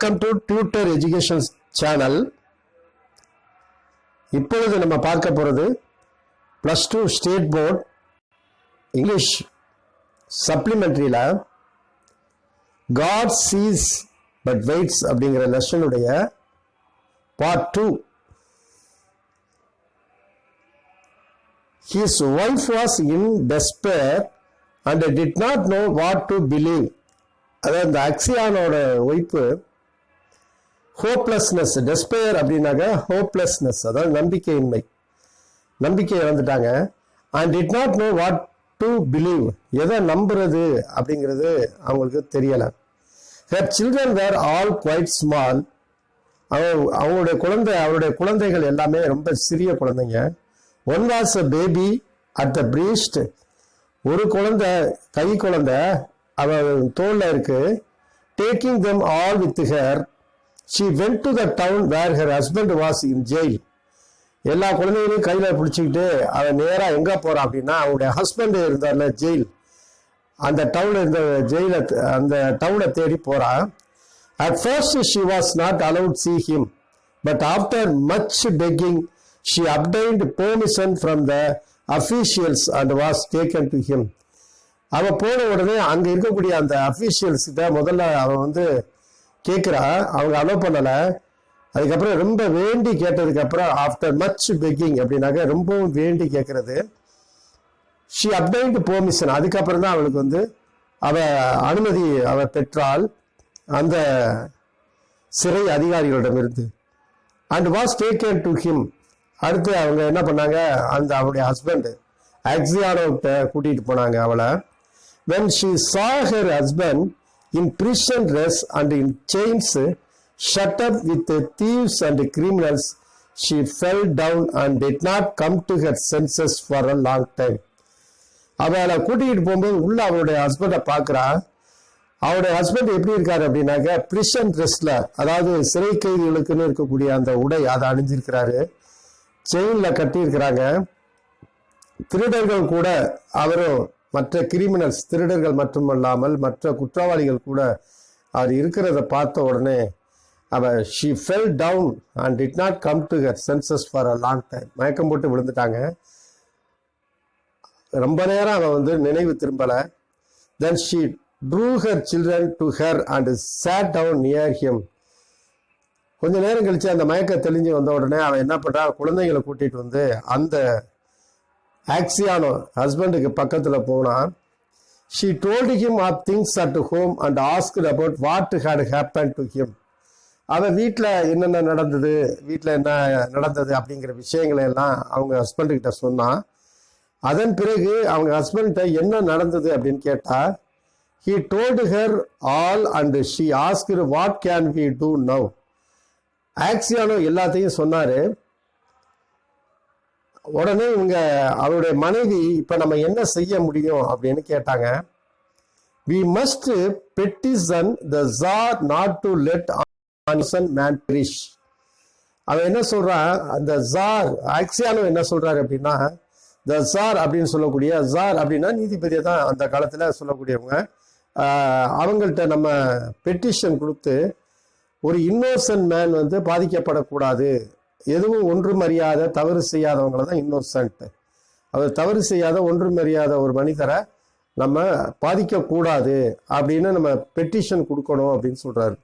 Welcome to tutor education channel. இப்பொழுது நம்ம பார்க்க போகிறது +2 ஸ்டேட் போர்ட் இங்கிலீஷ் சப்ளிமெண்ட்ரியில் காட் சீஸ் பட் வெயிட்ஸ் அப்படிங்கிற லெசனுடைய part 2. His wife was in despair and did not know what to believe. அதாவது இந்த அக்சியானோட ஒய்ஃபு ஹோப்லெஸ்னஸ், டெஸ்பயர் அப்படின்னாக்க ஹோப்லெஸ்னஸ், அதாவது நம்பிக்கையின்மை, நம்பிக்கை இழந்துட்டாங்க. And did not know what to believe, எதை நம்புறது அப்படிங்கிறது அவங்களுக்கு தெரியலை. Her children were all quite small. அவருடைய குழந்தைகள் எல்லாமே ரொம்ப சிறிய குழந்தைங்க. One was a baby at the breast. ஒரு குழந்தை, கை குழந்தை அவள் தோல்ல இருக்கு. Taking them all with her, she went to the town where her husband was in jail. எல்லா குழந்தைகளையும் கையில பிடிச்சிக்கிட்டு அவன் நேரா எங்க போறான் அப்படின்னா, அவனுடைய ஹஸ்பண்ட் இருந்தார்ல ஜெயில், அந்த டவுன்ல இருந்த ஜெயில, அந்த டவுனை தேடி போறான். At first she was not allowed see him, but after much begging she obtained permission from the officials and was taken to him. அவன் போன உடனே அங்க இருக்கக்கூடிய அந்த அபிஷியல்ஸ் கிட்ட முதல்ல அவன் கேட்கிறா, அவங்க அலோவ் பண்ணல. அதுக்கப்புறம் ரொம்ப வேண்டி கேட்டதுக்கு அப்புறம் ஆஃப்டர் மச் பெக்கிங் அப்படின்னாக்க ரொம்பவும் வேண்டி கேட்கறது, ஷி அப்டைன்ட் பெர்மிஷன், அதுக்கப்புறம் தான் அவளுக்கு அவ அனுமதி அவ பெற்றாள் அந்த சிறை அதிகாரிகளிடமிருந்து. And was taken to him. அடுத்து அவங்க என்ன பண்ணாங்க, அந்த அவருடைய ஹஸ்பண்ட் அக்சியானோட்ட கூட்டிட்டு போனாங்க அவளை. When she saw her husband in prison dress and in chains, shut up with thieves and criminals, she fell down and did not come to her senses for a long time. அவளை கூட்டிகிட்டு போகும்போது உள்ள அவருடைய ஹஸ்பண்டை பார்க்குறா. அவருடைய husband எப்படி இருக்காரு அப்படின்னாக்க பிரிசன் ட்ரெஸ்ல, அதாவது சிறை கைதிகளுக்குன்னு இருக்கக்கூடிய அந்த உடை அதை அணிஞ்சிருக்கிறாரு, செயின்ல கட்டி இருக்கிறாங்க. திருடர்கள் கூட அவரும், மற்ற கிரிமினல்ஸ், திருடர்கள் மட்டுமல்லாமல் மற்ற குற்றவாளிகள் கூட அவர் இருக்கிறத பார்த்த உடனே அவ she fell down and did not come to her senses for a long time. மயக்கம் போட்டு விழுந்துட்டாங்க. ரொம்ப நேரம் அவன் நினைவு திரும்பல. Then she drew her children to her and sat down near him. கொஞ்ச நேரம் கழிச்சு அந்த மயக்க தெளிஞ்சு வந்த உடனே அவன் என்ன பண்றா, குழந்தைகளை கூட்டிட்டு அந்த ஆக்சியானோ ஹஸ்பண்டுக்கு பக்கத்துல போனான். She told him of things at home and asked about what had happen to him. அவன் வீட்டில் என்னென்ன நடந்தது, வீட்டில் என்ன நடந்தது அப்படிங்கிற விஷயங்களை எல்லாம் அவங்க ஹஸ்பண்டுக்கிட்ட சொன்னான். அதன் பிறகு அவங்க ஹஸ்பண்ட்கிட்ட என்ன நடந்தது அப்படின்னு கேட்டா, he told her all and she asked what can we do now. Aksionov எல்லாத்தையும் சொன்னாரு. உடனே அவருடைய மனைவி இப்ப நம்ம என்ன செய்ய முடியும் அப்படின்னு கேட்டாங்க. We must petition the Tsar not to let innocent man perish. அவன் என்ன சொல்றான், அந்த ஜார் ஆக்சியானோ என்ன சொல்றாரு அப்படின்னா, the Tsar அப்படின்னு சொல்லக்கூடிய, ஜார் அப்படின்னா நீதிபதியை தான் அந்த காலத்துல சொல்லக்கூடியவங்க. அவங்கள்ட்ட நம்ம பெட்டிஷன் கொடுத்து ஒரு இன்னோசன்ட் மேன் பாதிக்கப்படக்கூடாது, எதுவும் ஒன்றும் அறியாத தவறு செய்யாதவங்களை தான் இன்னோசன்ட், அவர் தவறு செய்யாத ஒன்றும் அறியாத ஒரு மனிதரை நம்ம பாதிக்கக்கூடாது அப்படின்னு நம்ம பெட்டிஷன் கொடுக்கணும் அப்படின்னு சொல்றாரு.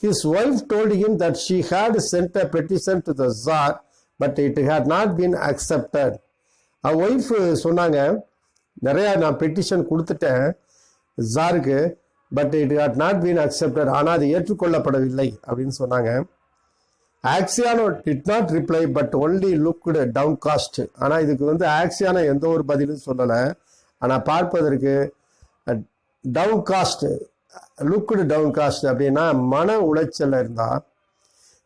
His wife told him that she had sent a petition to the Tsar but it had not been accepted. அவன் ஒய்ஃப் சொன்னாங்க, நிறைய நான் பெட்டிஷன் கொடுத்துட்டேன் ஜாருக்கு, but it had not been accepted, ஆனால் அது ஏற்றுக்கொள்ளப்படவில்லை அப்படின்னு சொன்னாங்க. Aksionov did not reply but only looked downcast. ஆனால் இதுக்கு ஆக்சியானோ எந்த ஒரு பதிலும் சொல்லலை, ஆனால் பார்ப்பதற்கு downcast, looked downcast அப்படின்னா மன உளைச்சல் இருந்தா.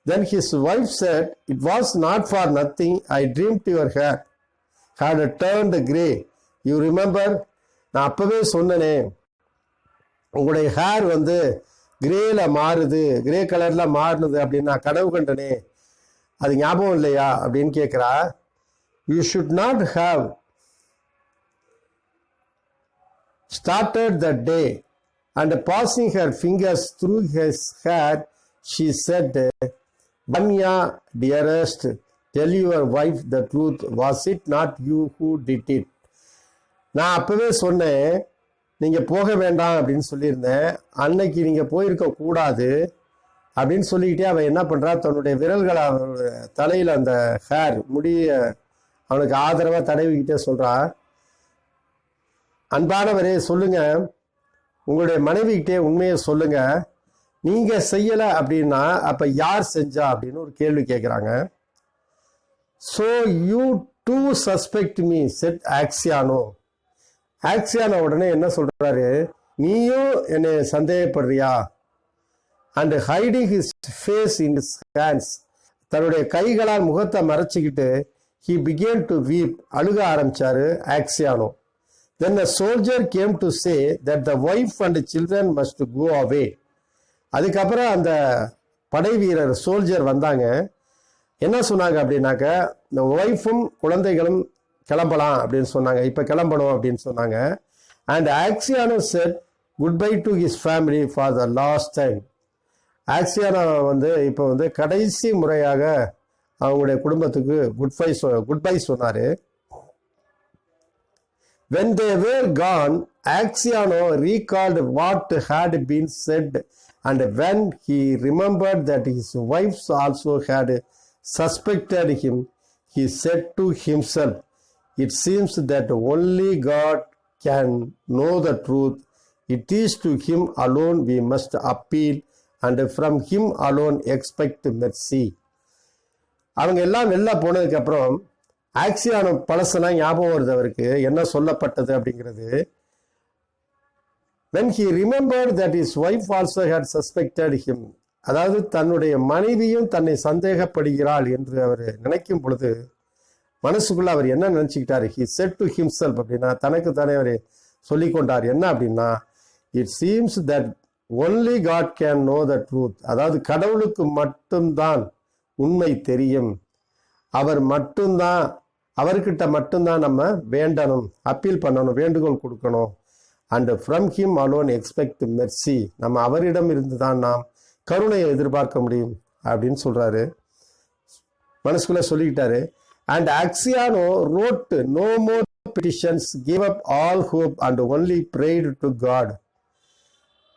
Then his wife said, it was not for nothing I dreamt your hair had turned grey. You remember, நான் அப்பவே சொன்னனே உங்களுடைய ஹேர் கிரேல மாறுது, கிரே கலர்ல மாறுனது அப்படின்னு நான் கனவு கண்டனே, அது ஞாபகம் இல்லையா அப்படின்னு கேட்கிறா. You should not have started the day and passing her fingers through his hair, she said, Banya, dearest, tell your wife the truth. Was it not you who did it? நான் அப்பவே சொன்னேன், நீங்க போக வேண்டாம் அப்படின்னு சொல்லியிருந்தேன். அன்னைக்கு நீங்க போயிருக்க கூடாது அப்படின்னு சொல்லிக்கிட்டே அவன் என்ன பண்றா, தன்னுடைய விரல்களை அவனுடைய தலையில அந்த ஹேர் முடிய அவனுக்கு ஆதரவா தடவிக்கிட்டே சொல்றா, அன்பானவரே சொல்லுங்க, உங்களுடைய மனைவிக்கிட்டே உண்மையை சொல்லுங்க, நீங்க செய்யல அப்படின்னா அப்ப யார் செஞ்சா அப்படின்னு ஒரு கேள்வி கேட்கிறாங்க. So you too suspect me, said Axiano. ஆக்சியானோ உடனே என்ன சொல்றாரு, நீயும் என்னை சந்தேகப்படுறியா? And hiding his face in his hands, தன்னுடைய கைகளால் முகத்தை மறைச்சிக்கிட்டு he began to weep, அழுக ஆரம்பிச்சாரு ஆக்சியானோ. Then a soldier came to say that the wife and children must go away. அதுக்கப்புறம் அந்த படை வீரர் சோல்ஜர் வந்தாங்க. என்ன சொன்னாங்க அப்படின்னாக்க, இந்த ஒய்ஃபும் குழந்தைகளும் கிளம்பலாம் அப்படின்னு சொன்னாங்க, இப்ப கிளம்பணும் அப்படின்னு சொன்னாங்க. And Aksionov said goodbye to his family for the last time. Aksionov இப்போ கடைசி முறையாக அவங்களுடைய குடும்பத்துக்கு குட் பை சொன்னாரு. When they were gone, Axiano recalled what had been said, and when he remembered that his wife also had suspected him, he said to himself, it seems that only God can know the truth. It is to him alone we must appeal, and from him alone expect mercy. அவங்க எல்லாம் வெளில போனதுக்கு அப்புறம் ஆக்சியானோ பழசெல்லாம் ஞாபகம் வருது அவருக்கு, என்ன சொல்லப்பட்டது அப்படிங்கிறது. When he remembered that his wife also had suspected him, அதாவது தன்னுடைய மனைவியும் தன்னை சந்தேகப்படுகிறாள் என்று அவர் நினைக்கும் பொழுது மனசுக்குள்ள அவர் என்ன நினைச்சுக்கிட்டாரு, he said to himself அப்படின்னா தனக்கு தானே அவர் சொல்லிக் கொண்டார். என்ன அப்படின்னா, it seems that only God can know the truth, அதாவது கடவுளுக்கு மட்டும்தான் உண்மை தெரியும், அவர்கிட்ட மட்டும்தான் நம்ம வேண்டணும், அப்பீல் பண்ணணும், வேண்டுகோள் கொடுக்கணும். And from him alone expect Mercy, நம்ம அவரிடம் இருந்து தான் நாம் கருணையை எதிர்பார்க்க முடியும் அப்படின்னு சொல்றாரு, மனசுக்குள்ள சொல்லிக்கிட்டாரு. And Aksionov wrote no more petitions, give up all hope and only prayed to God.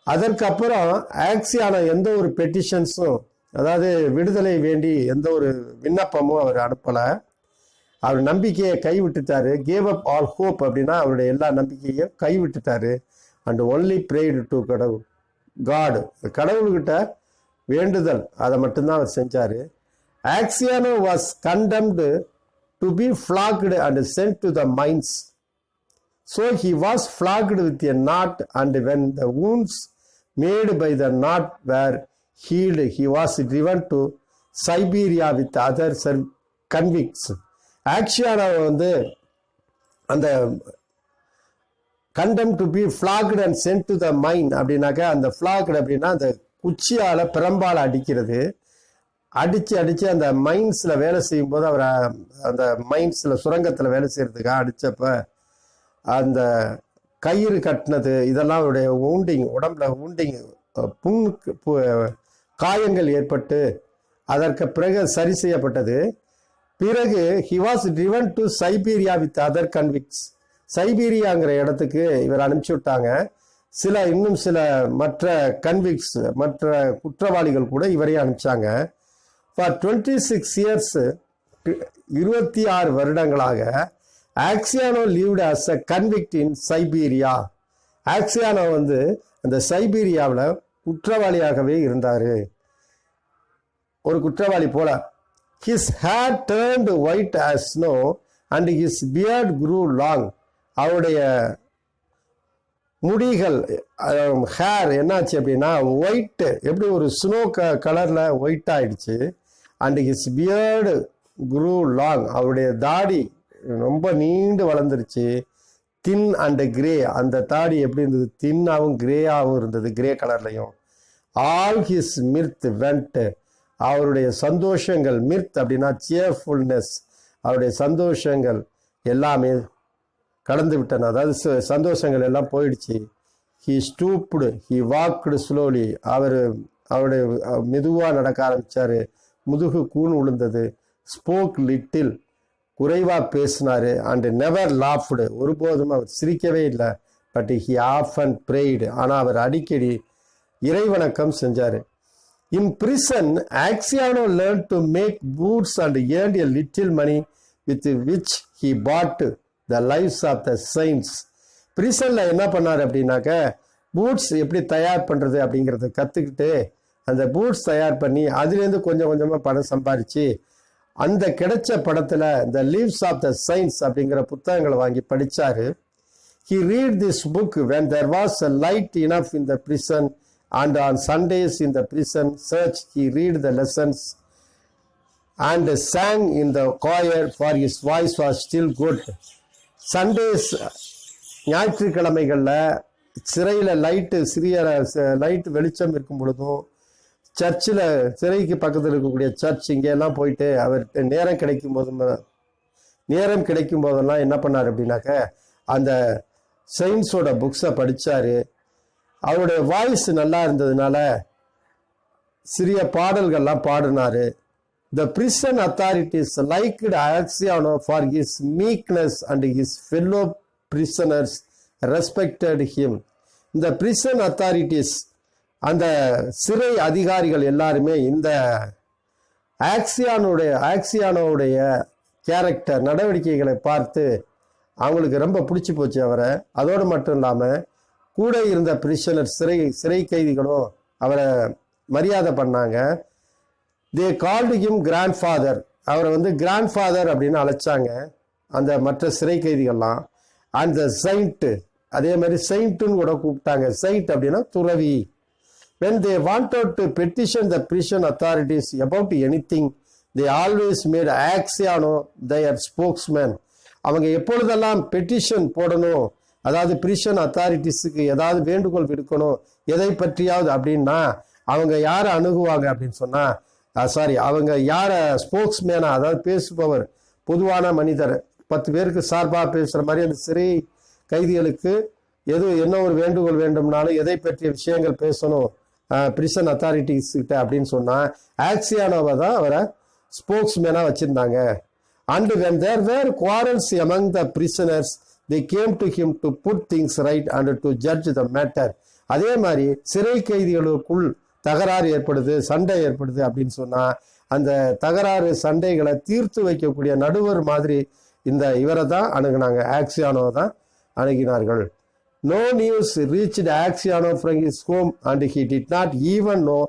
அதற்கப்புறம் ஆக்சியானோ எந்த ஒரு பெட்டிஷன்ஸும், அதாவது விடுதலை வேண்டி எந்த ஒரு விண்ணப்பமும் அவர் அனுப்பல. அவர் நம்பிக்கையை கைவிட்டுட்டாரு. கேவ் அப் ஆல் ஹோப் அப்படின்னா அவருடைய எல்லா நம்பிக்கையும் கைவிட்டுட்டாரு. And only prayed to God, கடவுள்கிட்ட வேண்டுதல், அதை மட்டும்தான் அவர் செஞ்சாரு. Aksionov was condemned to be flogged and sent to the mines. So he was flogged with a knot, and when the wounds made by the knot were healed, he was driven to Siberia with other convicts. Aksionov அந்த condemned to be flogged and sent to the mine அப்படின்னாக்க, அந்த flogged அப்படின்னா அந்த குச்சியால பிரம்பால் அடிக்கிறது, அடிச்சு அந்த மைன்ஸ்ல வேலை செய்யும் போது அவர் அந்த மைன்ஸ்ல சுரங்கத்துல வேலை செய்யறதுக்காக அடிச்சப்ப அந்த கயிறு கட்டினது, இதெல்லாம் அவருடைய உடம்புல காயங்கள் ஏற்பட்டு அதற்கு பிறகு சரி செய்யப்பட்டது. பிறகு he was driven to Siberia with other convicts. சைபீரியாங்கிற இடத்துக்கு இவர் அனுப்பிச்சு விட்டாங்க. இன்னும் சில மற்ற கன்விக்ஸ், மற்ற குற்றவாளிகள் கூட இவரையும் அனுப்பிச்சாங்க. ஃபார் 26 years, 26 வருடங்களாக ஆக்சியானோ lived as a convict in Siberia. ஆக்சியானோ அந்த சைபீரியாவில் குற்றவாளியாகவே இருந்தாரு, ஒரு குற்றவாளி போல. His hair turned white as snow and his beard grew long. அவருடைய முடிகள், ஹேர் என்னாச்சு அப்படின்னா ஒயிட், எப்படி ஒரு ஸ்னோ கலர்ல ஒயிட் ஆயிடுச்சு. And his beard crew long, அவருடைய தாடி ரொம்ப நீண்டு வளர்ந்துருச்சு. தின் அண்ட் கிரே, அந்த தாடி எப்படி இருந்தது, தின்னாகவும் கிரேயாகவும் இருந்தது, கிரே கலர்லையும். ஆல் ஹிஸ் மிர்த் வெண்ட், அவருடைய சந்தோஷங்கள், மிர்த் அப்படின்னா சியர்ஃபுல்னஸ், அவருடைய சந்தோஷங்கள் எல்லாமே கடந்து விட்டன, அதாவது சந்தோஷங்கள் எல்லாம் போயிடுச்சு. ஹி ஸ்டூப்டு, ஹி வாக்டு ஸ்லோலி, அவர் அவருடைய மெதுவாக நடக்க ஆரம்பிச்சாரு, முதுகு கூன் விழுந்தது. ஸ்போக் லிட்டில், குறைவாக பேசினாரு. அண்ட் நெவர் லாஃப்டு, ஒருபோதும் அவர் சிரிக்கவே இல்லை. பட் ஹி ஆஃபன் ப்ரேய்டு, ஆனால் அவர் அடிக்கடி இறைவணக்கம் செஞ்சார். In prison Aksionov learn to make boots and earn a little money with which he bought the lives of the science. பிரிசனில் என்ன பண்ணார் அப்படின்னாக்க, பூட்ஸ் எப்படி தயார் பண்ணுறது அப்படிங்கிறத கற்றுக்கிட்டு அந்த பூட்ஸ் தயார் பண்ணி அதுலேருந்து கொஞ்சம் கொஞ்சமாக பணம் சம்பாதிச்சு அந்த கிடைச்ச படத்தில் the leaves of the science அப்படிங்கிற புத்தகங்களை வாங்கி படித்தார். He read this book when there was a light enough in the prison, and on Sundays in the prison church he read the lessons and sang in the choir, for his voice was still good. Sundays, ஞாயிற்றுக்கிழமைகளில் சிறையில் சிறிய light வெளிச்சம் இருக்கும் பொழுதும், சர்ச்சில் சிறைக்கு பக்கத்தில் இருக்கக்கூடிய சர்ச் இங்கெல்லாம் போயிட்டு அவர் நேரம் கிடைக்கும் போதெல்லாம் என்ன பண்ணார் அப்படின்னாக்க அந்த சயின்ஸோட புக்ஸை படித்தார். அவருடைய வாய்ஸ் நல்லா இருந்ததுனால சிறிய பாடல்கள்லாம் பாடினார். The prison authorities liked Axiano for his meekness and his fellow prisoners respected him. இந்த prison authorities, அந்த சிறை அதிகாரிகள் எல்லாருமே இந்த ஆக்சியானோடைய கேரக்டர் நடவடிக்கைகளை பார்த்து அவங்களுக்கு ரொம்ப பிடிச்சி போச்சு அவரை. அதோடு மட்டும் இல்லாமல் கூட இருந்த பிரிசனர் சிறை கைதிகளும் அவரை மரியாதை பண்ணாங்க. They called him grandfather, அவரை கிராண்ட் ஃபாதர் அப்படின்னு அழைச்சாங்க அந்த மற்ற சிறை கைதிகள்லாம். அந்த செயின்ட், அதே மாதிரி செயின்ட்டுன்னு கூட கூப்பிட்டாங்க. செயின்ட் அப்படின்னா துறவி. when they wanted to petition the prison authorities about anything, they always made Axiano their spokesman. அவங்க எப்பொழுதெல்லாம் பெட்டிஷன் போடணும், அதாவது பிரிசன் அத்தாரிட்டிஸுக்கு ஏதாவது வேண்டுகோள் விடுக்கணும் எதை பற்றியாவது அப்படின்னா அவங்க யாரை அணுகுவாங்க அப்படின்னு சொன்னா, அவங்க யாரை ஸ்போக்ஸ்மேனா, அதாவது பேசுபவர், பொதுவான மனிதர், 10 பேருக்கு சார்பாக பேசுகிற மாதிரி அந்த சிறை கைதிகளுக்கு என்ன ஒரு வேண்டுகோள் வேண்டும்னாலும் எதை பற்றிய விஷயங்கள் பேசணும் பிரிசன் அத்தாரிட்டிஸ் கிட்ட அப்படின்னு சொன்னா ஆக்சியானோவை தான் அவரை ஸ்போக்ஸ்மேனா வச்சிருந்தாங்க. And when there were quarrels among the prisoners, they came to him to put things right and to judge the matter. அதே மாதிரி சிறை கைதிகளுக்குள் தகராறு ஏற்படுது, சண்டை ஏற்படுது அப்படின்னு சொன்னா அந்த தகராறு சண்டைகளை தீர்த்து வைக்கக்கூடிய நடுவர் மாதிரி இவரை தான் அணுகுனாங்க, ஆக்சியானோவை தான் அணுகினார்கள். No news reached Axiano from his home, and he did not even know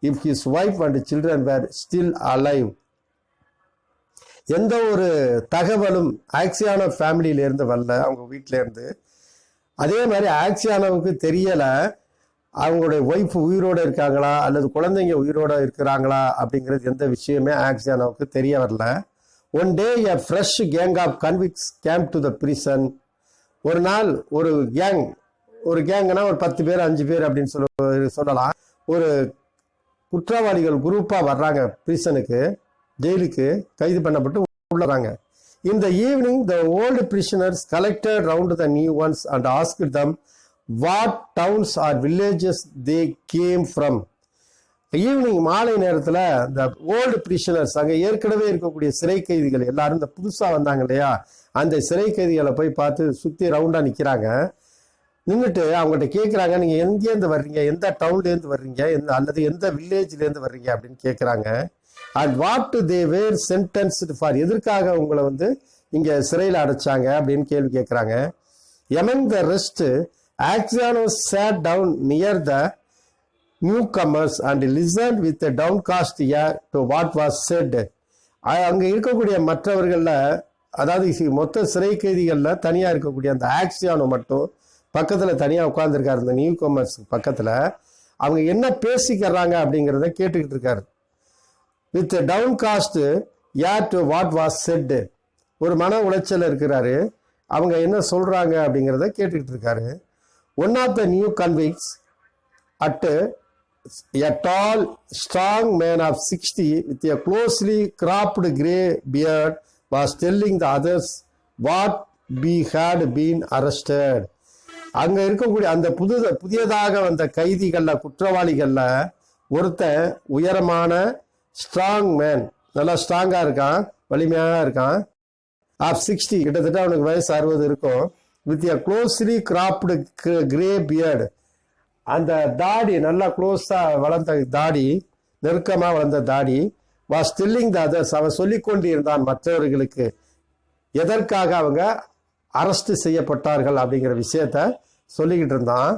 if his wife and children were still alive. எந்த ஒரு தகவலும் ஆக்சியானோ ஃபேமிலியிலேருந்து வரல, அவங்க வீட்டிலேருந்து. அதே மாதிரி ஆக்சியானோவுக்கு தெரியலை அவங்களுடைய ஒய்ஃப் உயிரோடு இருக்காங்களா அல்லது குழந்தைங்க உயிரோடு இருக்கிறாங்களா அப்படிங்கிறது எந்த விஷயமே ஆக்சியானோவுக்கு தெரிய வரல. One day a fresh gang of convicts came to the prison. ஒரு நாள் ஒரு கேங்னா ஒரு 10 பேர் 5 பேர் அப்படின்னு சொல்லலாம். ஒரு குற்றவாளிகள் குரூப்பாக வர்றாங்க பிரிசனுக்கு, ஜெயிலுக்கு கைது பண்ணப்பட்டு உள்ளறாங்க. In the evening, the old prisoners collected round the new ones and asked them what towns or villages they came from. Evening மாலை நேரத்தில் இந்த ஓல்டு பிரிசனர்ஸ், அங்கே ஏற்கனவே இருக்கக்கூடிய சிறை கைதிகள் எல்லாரும் இந்த புதுசாக வந்தாங்க இல்லையா, அந்த சிறை கைதிகளை போய் பார்த்து சுற்றி ரவுண்டாக நிற்கிறாங்க. நின்றுட்டு அவங்கள்ட்ட கேட்குறாங்க, நீங்கள் எங்கேருந்து வர்றீங்க, எந்த டவுன்லேருந்து வர்றீங்க, அல்லது எந்த வில்லேஜ்லேருந்து வர்றீங்க அப்படின்னு கேட்குறாங்க. And what they were sentenced for, எதற்காக உங்களை இங்கே சிறையில் அடைச்சாங்க அப்படின்னு கேள்வி கேட்குறாங்க. Among the rest Aksionov sat down near the newcomers and listened with a downcast ear to what was said. அங்கே இருக்கக்கூடிய மற்றவர்களில், அதாவது மொத்த சிறை கைதிகளில் தனியாக இருக்கக்கூடிய அந்த ஆக்சியானோ மட்டும் பக்கத்தில் தனியாக உட்காந்துருக்காரு. இந்த நியூ கமர்ஸ் பக்கத்தில் அவங்க என்ன பேசிக்கிறாங்க அப்படிங்கிறத கேட்டுக்கிட்டு இருக்காரு. வித் டவுன் காஸ்ட் யார் டு வாட் வாஸ் செட், ஒரு மன உளைச்சல் இருக்கிறாரு, அவங்க என்ன சொல்றாங்க அப்படிங்கிறத கேட்டுக்கிட்டு இருக்காரு. One of the new convicts at a tall strong man of 60 with a closely cropped grey beard was telling the others what we had been arrested. அங்க இருக்கக்கூடிய அந்த புதியதாக வந்த கைதிகள்ல, குற்றவாளிகள்ல ஒருத்தன் உயரமான ஸ்ட்ராங் மேன், நல்லா ஸ்ட்ராங்காக இருக்கான், வலிமையாக இருக்கான், ஆஃப் 60, கிட்டத்தட்ட அவனுக்கு வயசு 60 இருக்கும், with a closely grabbed grey beard, அந்த தாடி நல்லா க்ளோஸாக வளர்ந்த தாடி, நெருக்கமாக வளர்ந்த தாடி, வாஸ் டெல்லிங் த அதர்ஸ், அவன் சொல்லிக் கொண்டிருந்தான் மற்றவர்களுக்கு எதற்காக அவங்க அரெஸ்ட் செய்யப்பட்டார்கள் அப்படிங்கிற விஷயத்த சொல்லிக்கிட்டு இருந்தான்.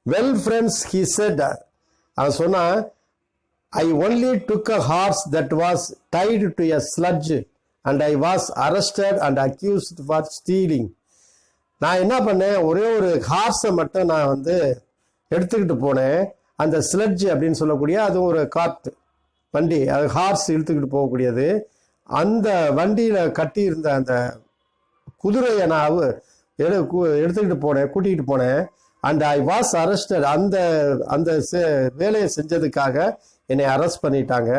வெல் ஃப்ரெண்ட்ஸ், ஹி செட், அவன் சொன்னான், I only took a horse that was tied to a sledge and I was arrested and accused for stealing. நான் என்ன பண்ணேன், ஒரே ஒரு ஹார்ஸை மட்டும் நான் வந்து எடுத்துக்கிட்டு போனேன். அந்த ஸ்லெட்ஜ் அப்படின்னு சொல்லக்கூடிய அது ஒரு கார்ட் வண்டி, அது ஹார்ஸ் இழுத்துக்கிட்டு போகக்கூடியது. அந்த வண்டியில் கட்டியிருந்த அந்த குதிரையை நான் எடுத்துக்கிட்டு போனேன், கூட்டிகிட்டு போனேன். அண்ட் ஐ வாஸ் அரெஸ்டட், அந்த அந்த வேலையை செஞ்சதுக்காக என்னை அரெஸ்ட் பண்ணிட்டாங்க.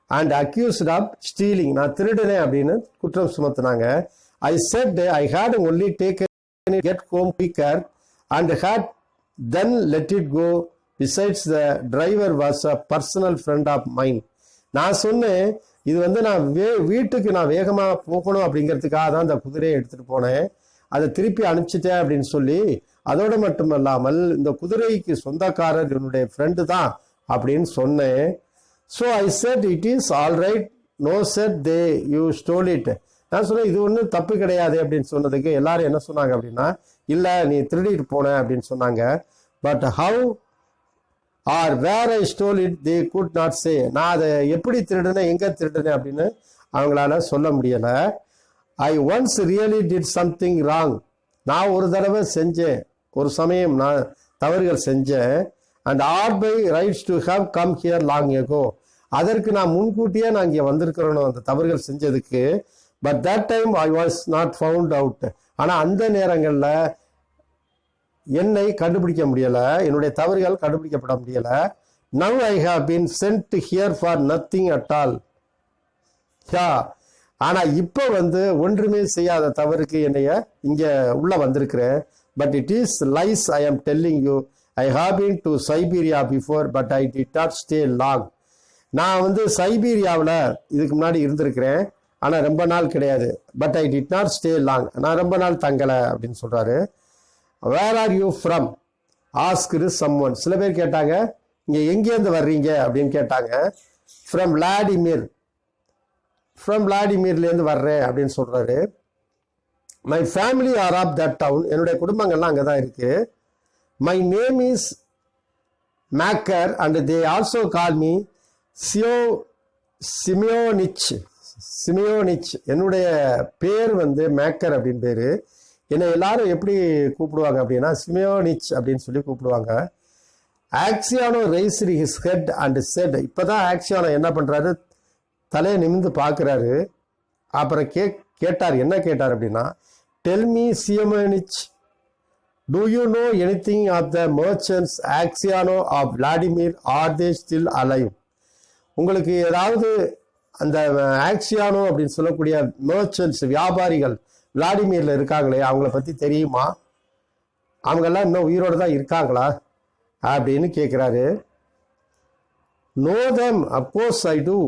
அண்ட் அக்யூஸ்ட் ஆஃப் ஸ்டீலிங், நான் திருடினேன் அப்படின்னு குற்றம் சுமத்தினாங்க. I said I had only taken get home quicker and had then let it go. Besides the driver was a personal friend of mind. நான் சொன்னேன், இது வந்து நான் வீட்டுக்கு நான் வேகமாக போகணும் அப்படிங்கிறதுக்காக தான் அந்த குதிரையை எடுத்துகிட்டு போனேன், அதை திருப்பி அனுப்பிச்சிட்டேன் அப்படின்னு சொல்லி, அதோடு மட்டுமல்லாமல் இந்த குதிரைக்கு சொந்தக்காரர் என்னுடைய ஃப்ரெண்டு தான் அப்படின்னு சொன்னேன். So I said it is all right, no said they you stole it. நான் சொன்னேன், இது ஒன்றும் தப்பு கிடையாது அப்படின்னு சொன்னதுக்கு எல்லாரும் என்ன சொன்னாங்க அப்படின்னா, இல்லை நீ திருடிட்டு போன அப்படின்னு சொன்னாங்க. But how or where I stole it they could not say. நான் அதை எப்படி திருடுனேன், எங்கே திருடுனேன் அப்படின்னு அவங்களால சொல்ல முடியலை. I once really did something wrong. நான் ஒரு தடவை செஞ்சேன், ஒரு சமயம் நான் தவறுகள் செஞ்சேன். And or by rights to have come here long ago. அதற்கு நான் முன்கூட்டியே நான் இங்கே வந்திருக்கிறோம் அந்த தவறுகள் செஞ்சதுக்கு. But that time I was not found out. ஆனால் அந்த நேரங்களில் என்னை கண்டுபிடிக்க முடியலை, என்னுடைய தவறுகள் கண்டுபிடிக்கப்பட முடியலை. Now I have been send here for nothing at all. ஆனால் இப்போ வந்து ஒன்றுமே செய்யாத தவறுக்கு என்னைய இங்கே உள்ளே வந்திருக்கிறேன். பட் இட் இஸ் லைஸ் ஐ ஆம் telling you. I have been to Siberia before but I did not stay long. நான் வந்து சைபீரியாவில் இதுக்கு முன்னாடி இருந்திருக்கிறேன், ஆனால் ரொம்ப நாள் கிடையாது. But I did not stay long, நான் ரொம்ப நாள் தங்கலை அப்படின்னு சொல்கிறாரு. Where are you from asked someone. சில பேர் கேட்டாங்க, இங்கே எங்கேருந்து வர்றீங்க அப்படின்னு கேட்டாங்க. ஃப்ரம் விளாடிமிர், ஃப்ரம் விளாடிமிர்லேருந்து வர்றேன் அப்படின்னு சொல்கிறாரு. My family are of that town, என்னுடைய குடும்பங்கள்லாம் அங்கே தான் இருக்குது. My name is Makar and they also call me Semyonich. Semyonich, என்னுடைய பேர் வந்து மேக்கர் அப்படின்னு பேர். என்னை எல்லாரும் எப்படி கூப்பிடுவாங்க அப்படின்னா சிமியோனிச் அப்படின்னு சொல்லி கூப்பிடுவாங்க. Aksionov raised his head and said. இப்போ தான் ஆக்சியானோ என்ன பண்ணுறாரு, தலையை நிமிந்து பார்க்குறாரு. அப்புறம் கேட்டார், என்ன கேட்டார் அப்படின்னா, tell me Semyonich, do you know anything of the merchants Axiano of Vladimir? Are they still alive? உங்களுக்கு ஏதாவது அந்த ஆக்சியானோ அப்படின்னு சொல்லக்கூடிய மர்ச்சன்ட்ஸ், வியாபாரிகள் விளாடிமிரில் இருக்காங்களே, அவங்கள பற்றி தெரியுமா? அவங்கெல்லாம் இன்னும் உயிரோடு தான் இருக்காங்களா அப்படின்னு கேட்குறாரு. No them, of course I do,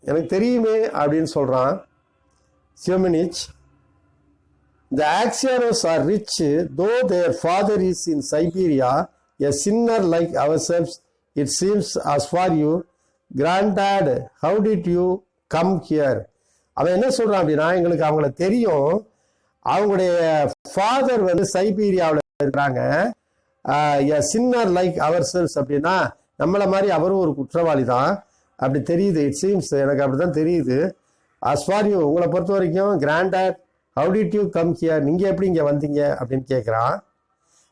எனக்கு தெரியுமே அப்படின்னு சொல்கிறான் சியோமினிச். The Axianos are rich, though their father is in Siberia, a sinner like ourselves. It seems as for you, granddad, how did you come here? அவன் என்ன சொல்றான் அப்படின்னா, எங்களுக்கு அவங்கள தெரியும், அவங்களுடைய ஃபாதர் வந்து சைபீரியாவில் இருக்கிறாங்க. சின்னர் லைக் அவர் செல்ஸ் அப்படின்னா நம்மளை மாதிரி அவரும் ஒரு குற்றவாளி தான் அப்படி தெரியுது. இட் சீம்ஸ், எனக்கு அப்படி தான் தெரியுது. as for you, உங்களை பொறுத்த வரைக்கும் granddad, how did you come here? நீங்க எப்படி இங்க வந்தீங்க அப்படின்னு கேட்கிறான்.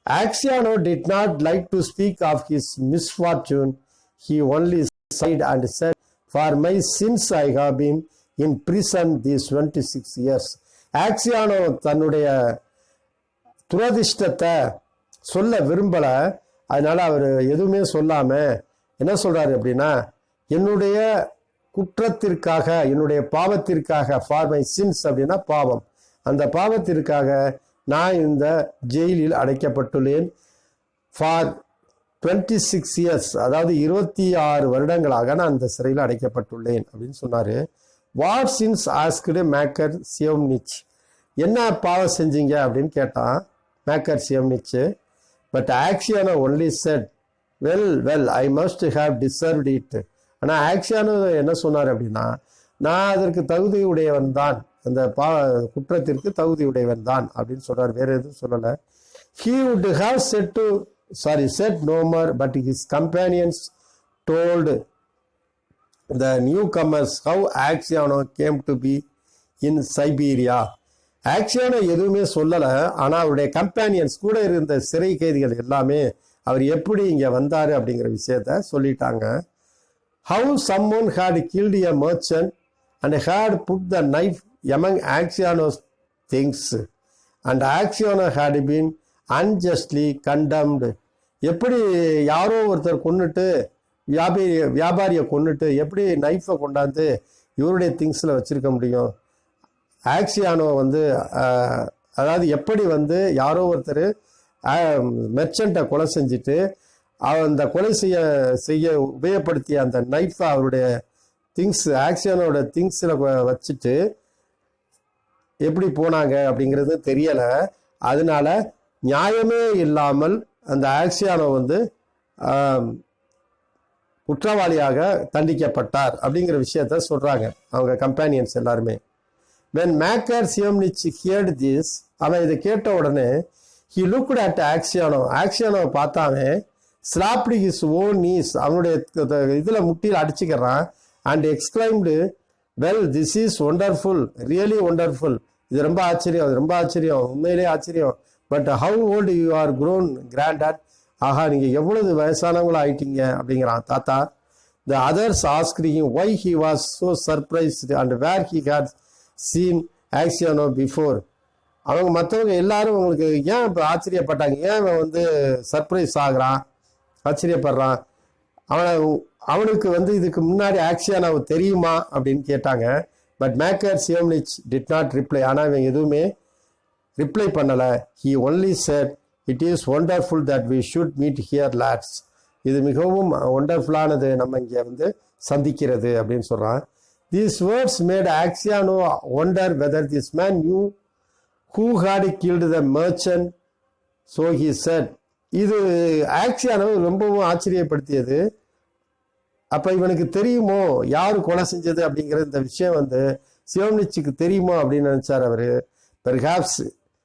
Axiano did not like to speak of his misfortune. He only sighed and said, for my sins I have been in prison these 26 years. Axiano தன்னுடைய துரதிஷ்டத்தை சொல்ல விரும்பல, அதனால அவர் எதுவுமே சொல்லாம என்ன சொல்றாரு அப்படின்னா, என்னுடைய குற்றத்திற்காக, என்னுடைய பாவத்திற்காக, ஃபார் மை சின்ஸ் அப்படின்னா பாவம், அந்த பாவத்திற்காக நான் இந்த ஜெயிலில் அடைக்கப்பட்டுள்ளேன். ஃபார் 26 இயர்ஸ், அதாவது 26 வருடங்களாக நான் இந்த சிறையில் அடைக்கப்பட்டுள்ளேன் அப்படின்னு சொன்னாரு. What sins asked Makar Semyonich, என்ன பாவம் செஞ்சீங்க அப்படின்னு கேட்டான் Makar Semyonich. But Aksionov only said, well I must have deserved it. ஆனால் ஆக்சியானோ என்ன சொன்னார் அப்படின்னா, நான் அதற்கு தகுதி உடையவன் தான், அந்த குற்றத்திற்கு தகுதி உடையவன் தான் அப்படின்னு சொல்றார். வேற எதுவும் சொல்லலை. He would have said no more, but his companions told the newcomers how Axiano came to be in Siberia. ஆக்சியானோ எதுவுமே சொல்லலை, ஆனால் அவருடைய கம்பேனியன்ஸ் கூட இருந்த சிறை கைதிகள் எல்லாமே அவர் எப்படி இங்கே வந்தார் அப்படிங்கிற விஷயத்த சொல்லிட்டாங்க. How someone had killed a merchant and had put the knife among Axiano's things and Axiano had been unjustly condemned. எப்படி யாரோ ஒருத்தர் கொண்டுட்டு வியாபாரியை கொண்டுட்டு எப்படி நைஃபை கொண்டாந்து இவருடைய திங்ஸில் வச்சிருக்க முடியும்? ஆக்சியானோ வந்து அதாவது எப்படி வந்து யாரோ ஒருத்தர் மெர்ச்சண்ட்டை கொலை செஞ்சுட்டு அந்த கொலை செய்ய உபயோகப்படுத்திய அந்த நைஃபை அவருடைய திங்ஸ் ஆக்சியானோட திங்ஸில் வச்சுட்டு எப்படி போனாங்க அப்படிங்கிறது தெரியலை. அதனால நியாயமே இல்லாமல் அந்த ஆக்சியானோ வந்து குற்றவாளியாக தண்டிக்கப்பட்டார் அப்படிங்கிற விஷயத்த சொல்றாங்க அவங்க கம்பேனியன்ஸ் எல்லாருமே. when மேக்கர் சியோம்னிச் heard this, அவன் இதை கேட்ட உடனே he looked at ஆக்சியானோவை பார்த்தாவே slapped his own knees, அவனுடைய இதுல முட்டியில் அடிச்சுக்கிறான். and exclaimed, well this is wonderful, really wonderful, இது ரொம்ப ஆச்சரியம், உண்மையிலே ஆச்சரியம். But how old you are grown granddad, ஆஹா நீங்கள் எவ்வளவு வயசானவங்களும் ஆயிட்டீங்க அப்படிங்கிறான் தாத்தா. The others asked him why he was so surprised and where he had seen Aksionov before. அவங்க மற்றவங்க எல்லாரும் உங்களுக்கு ஏன் இப்போ ஆச்சரியப்பட்டாங்க, ஏன் அவன் வந்து சர்ப்ரைஸ் ஆகுறான், ஆச்சரியப்படுறான், அவனுக்கு வந்து இதுக்கு முன்னாடி ஆக்சியானோ தெரியுமா அப்படின்னு கேட்டாங்க. But Makar Semyonich did not reply, ஆனால் இவன் எதுவுமே ரிப்ளை பண்ணலை. He only said, it is wonderful that we should meet here lads, இது மிகவும் ஒண்டர்ஃபுல்லானது நம்ம இங்கே வந்து சந்திக்கிறது அப்படின்னு சொல்கிறான். These words made Aksionov wonder whether this man knew who had killed the merchant. So he said, இது ஆக்சியானோ ரொம்பவும் ஆச்சரியப்படுத்தியது. அப்போ இவனுக்கு தெரியுமோ யாரு கொலை செஞ்சது அப்படிங்கிற இந்த விஷயம் வந்து சியோம்னிச்சுக்கு தெரியுமோ அப்படின்னு நினைச்சார் அவரு. Perhaps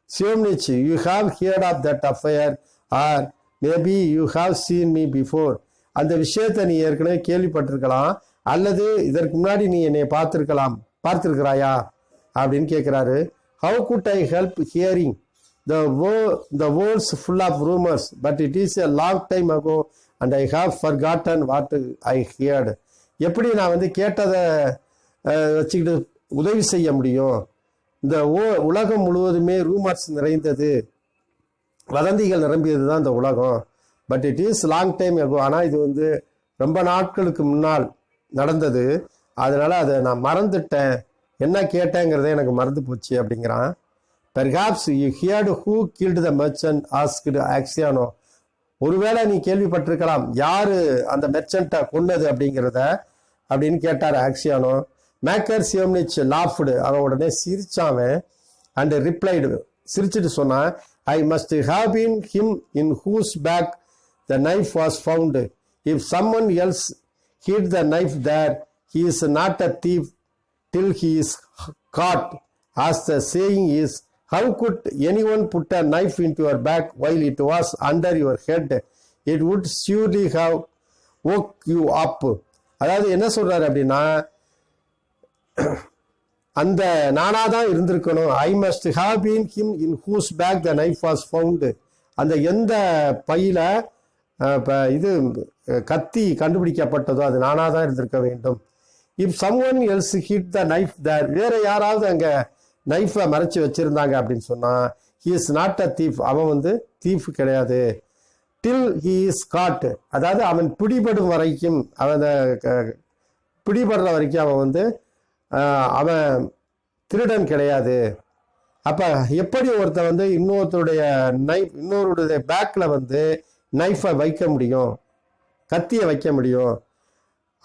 Semyonich, you have heard of that affair or maybe you have seen me before, அந்த விஷயத்தை நீ ஏற்கனவே கேள்விப்பட்டிருக்கலாம், அல்லது இதற்கு முன்னாடி நீ என்னை பார்த்திருக்கிறாயா அப்படின்னு கேட்கிறாரு. How good I help hearing the words full of rumors, but it is a long time ago and I have forgotten what I heard. எப்படி நான் வந்து கேட்டதை வச்சுக்கிட்டு உதவி செய்ய முடியும்? இந்த உலகம் முழுவதுமே ரூமர்ஸ் நிறைந்தது, வதந்திகள் நிரம்பியது தான் இந்த உலகம். But it is long time ago, ஆனால் இது வந்து ரொம்ப நாட்களுக்கு முன்னால் நடந்தது, அதனால அதை நான் மறந்துட்டேன், என்ன கேட்டேங்கிறதே எனக்கு மறந்து போச்சு அப்படிங்கிறான். Perhaps you heard who killed the merchant, asked Axiano. ஒருவேளை நீ கேள்விப்பட்டிருக்கலாம் யாரு அந்த மெர்ச்சண்ட்டை கொன்னது அப்படிங்கிறத அப்படின்னு கேட்டார் ஆக்சியானோ. மேக்கர் சியோம்னிச் லாஃப்டு, அவன் உடனே சிரிச்சாவன். அண்ட் ரிப்ளைடு, சிரிச்சுட்டு சொன்னான், I must have been him in whose bag the knife was found. If someone else hid the knife there, he is not a thief till he is caught, as the saying is. How could anyone put a knife into your back while it was under your head? It would surely have woke you up. அதாவது என்ன சொல்றாரு அப்படின்னா, அந்த நானா தான் இருந்திருக்கணும். I must have been him in whose bag the knife was found. அந்த எந்த பையில இது கத்தி கண்டுபிடிக்கப்பட்டதோ அது நானா தான் இருந்திருக்க வேண்டும். If someone else hid the knife there, வேற யாராவது அங்க நைஃபை மறைச்சி வச்சிருந்தாங்க அப்படின்னு சொன்னா, he is not a thief, அவன் வந்து தீஃப் கிடையாது. டில் ஹி இஸ் காட், அதாவது அவன் பிடிபடும் வரைக்கும், அவன் பிடிபடுற வரைக்கும் அவன் வந்து அவன் திருடன் கிடையாது. அப்ப எப்படி ஒருத்தன் வந்து இன்னொருத்தருடைய பேக்ல வந்து நைஃபை வைக்க முடியும், கத்தியை வைக்க முடியும்.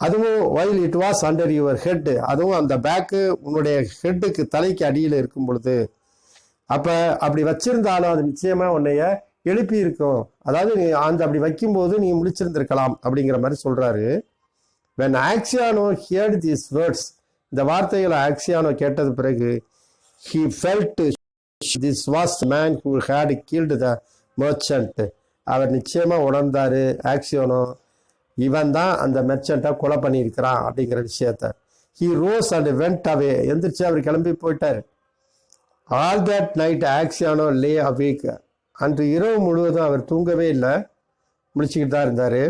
அதுவும் while it was under your head, அதுவும் அந்த பேக்கு உன்னுடைய ஹெட்டுக்கு தலைக்கு அடியில் இருக்கும் பொழுது, அப்போ அப்படி வச்சிருந்தாலும் அது நிச்சயமாக உன்னைய எழுப்பி இருக்கும். அதாவது நீ அந்த அப்படி வைக்கும்போது நீ முடிச்சிருந்திருக்கலாம் அப்படிங்கிற மாதிரி சொல்றாரு. when Axiano heard these words, இந்த வார்த்தைகளை ஆக்சியானோ கேட்டது பிறகு, he felt this was the man who had killed the merchant. அவர் நிச்சயமா உணர்ந்தாரு ஆக்சியானோ, இவன் தான் அந்த மெர்ச்சண்ட்டை கொலை பண்ணியிருக்கிறான் அப்படிங்கிற விஷயத்த. he rose and went away, எந்திரிச்சு அவர் கிளம்பி போயிட்டார். all that night ஆக்சியானோ lay awake, அன்று இரவு முழுவதும் அவர் தூங்கவே இல்லை, முடிச்சுக்கிட்டு தான் இருந்தாரு.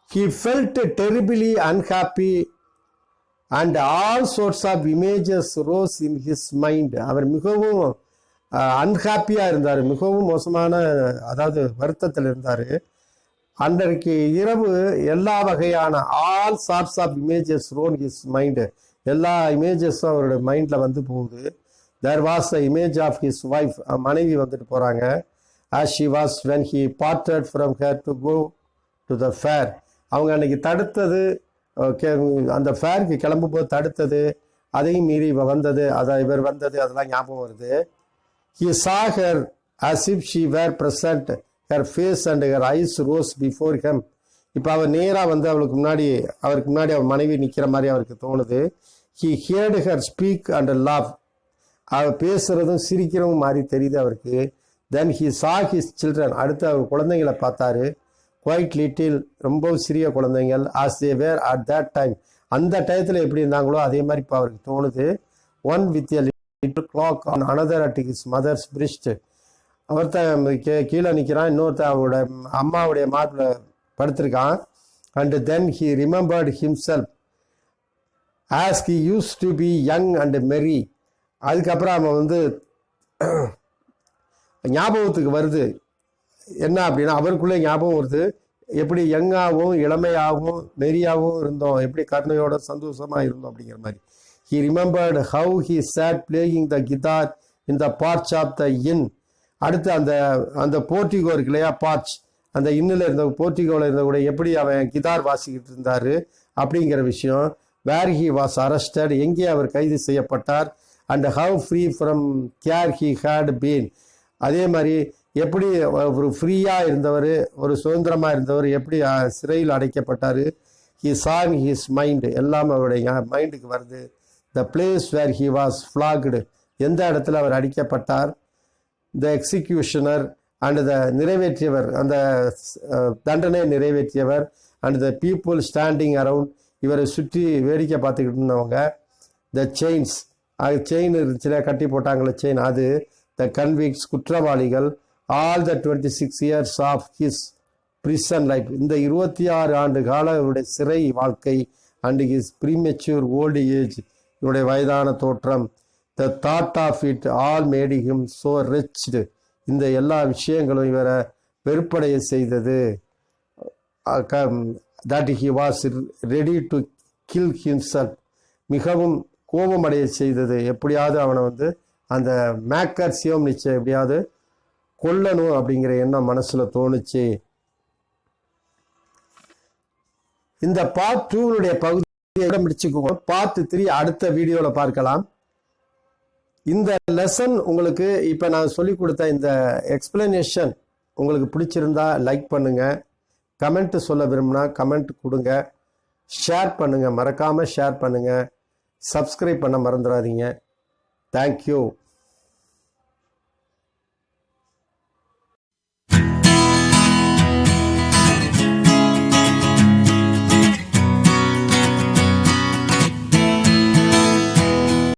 he felt terribly unhappy and all sorts of images rose in his mind. அவர் மிகவும் அன்ஹாப்பியா இருந்தார், மிகவும் மோசமான, அதாவது வருத்தத்தில் இருந்தார். அன்றைக்கு இரவு எல்லா வகையான all sorts of images ran his mind, எல்லா இமேஜஸும் அவருடைய மைண்ட்ல வந்து போகுது. There was a image of his wife, மனைவி வந்துட்டு போறாங்க. as she was when he parted from her to go to the fair. அவங்க அன்னைக்கு தடுத்தது, அந்த ஃபேருக்கு கிளம்பும் போது தடுத்தது, அதையும் மீறி வந்தது, இவர் வந்தது, அதெல்லாம் ஞாபகம் வருது. he saw her as if she were present, her face and her eyes rose before him. இப்போ அவர் நேரா வந்து அவருக்கு முன்னாடி அவர் மனைவி நிக்கிற மாதிரி அவருக்கு தோணுது. he heard her speak and laugh, அவர் பேசுறதும் சிரிக்கிறதும் மாதிரி தெரியுது அவருக்கு. then he saw his children, அடுத்து அவர் குழந்தைங்களை பார்த்தாரு. quite little, ரொம்ப சிறிய குழந்தைகள், as they were at that time, அந்த டயத்தில் எப்படி இருந்தாங்களோ அதே மாதிரி இப்போ அவருக்கு தோணுது. one with a little clock on another at his mother's breast. ஒருத்தன் கீழே நிற்கிறான், இன்னொருத்தன் அவரோட அம்மாவுடைய மார்பில் படுத்திருக்கான். and then he remembered himself as he used to be young and merry. அதுக்கப்புறம் அவன் வந்து ஞாபகத்துக்கு வருது என்ன அப்படின்னா, அவருக்குள்ளே ஞாபகம் வருது, எப்படி யங்காகவும் இளமையாகவும் மெரியாகவும் இருந்தோம், எப்படி கருணையோட சந்தோஷமா இருந்தோம் அப்படிங்கிற மாதிரி. he remembered how he sat playing the guitar in the porch of the inn. அடுத்து அந்த போர்ட்டிகோ இருக்கு இல்லையா, பார்ச், அந்த இன்னில் இருந்த போர்ட்டிகோவில் இருந்த கூட எப்படி அவன் கிதார் வாசிக்கிட்டு இருந்தாரு அப்படிங்கிற விஷயம். வேர் he was arrested, எங்கே அவர் கைது செய்யப்பட்டார். and how free from care he had been, அதே மாதிரி எப்படி ஒரு ஃப்ரீயா இருந்தவர், ஒரு சுதந்திரமா இருந்தவர் எப்படி சிறையில் அடைக்கப்பட்டாரு. he saw in his mind, எல்லாம் அவருடைய மைண்டுக்கு வருது. the place where he was flogged, எந்த இடத்துல அவர் அடிக்கப்பட்டார். the executioner and the நிறைவேற்றியவர், அந்த தண்டனை நிறைவேற்றியவர், and the people standing around, இவரை சுற்றி வேடிக்கை பார்த்துக்கிட்டு இருந்தவங்க. the chains, செயின் இருந்துச்சுல, கட்டி போட்டாங்களே செயின், அது. the convicts, குற்றவாளிகள். all the 26 years of his prison life, இந்த 26 ஆண்டு கால இவருடைய சிறை வாழ்க்கை. and his premature old age, இவருடைய வயதான தோற்றம். the thought of it all made him so wretched, இந்த எல்லா விஷயங்களும் இவரை வெறுப்படைய செய்தது. that he was ready to kill himself, மிகவும் கோபமடைய செய்தது. எப்படியாவது அவனை வந்து அந்த மேக்கர்சியம் நிச்சயம் எப்படியாவது கொல்லணும் அப்படிங்கிற எண்ணம் மனசுல தோணுச்சு. இந்த பார்ட் 2 பகுதியை முடிச்சுக்குவோம். பார்ட் 3 அடுத்த வீடியோல பார்க்கலாம். இந்த லெசன் உங்களுக்கு இப்ப நான் சொல்லி கொடுத்த இந்த எக்ஸ்பிளனேஷன் உங்களுக்கு பிடிச்சிருந்தா லைக் பண்ணுங்க, கமெண்ட் சொல்ல விரும்பினா கமெண்ட் கொடுங்க, ஷேர் பண்ணுங்க, மறக்காம ஷேர் பண்ணுங்க, சப்ஸ்கிரைப் பண்ண மறந்துடாதீங்க. தேங்க்யூ.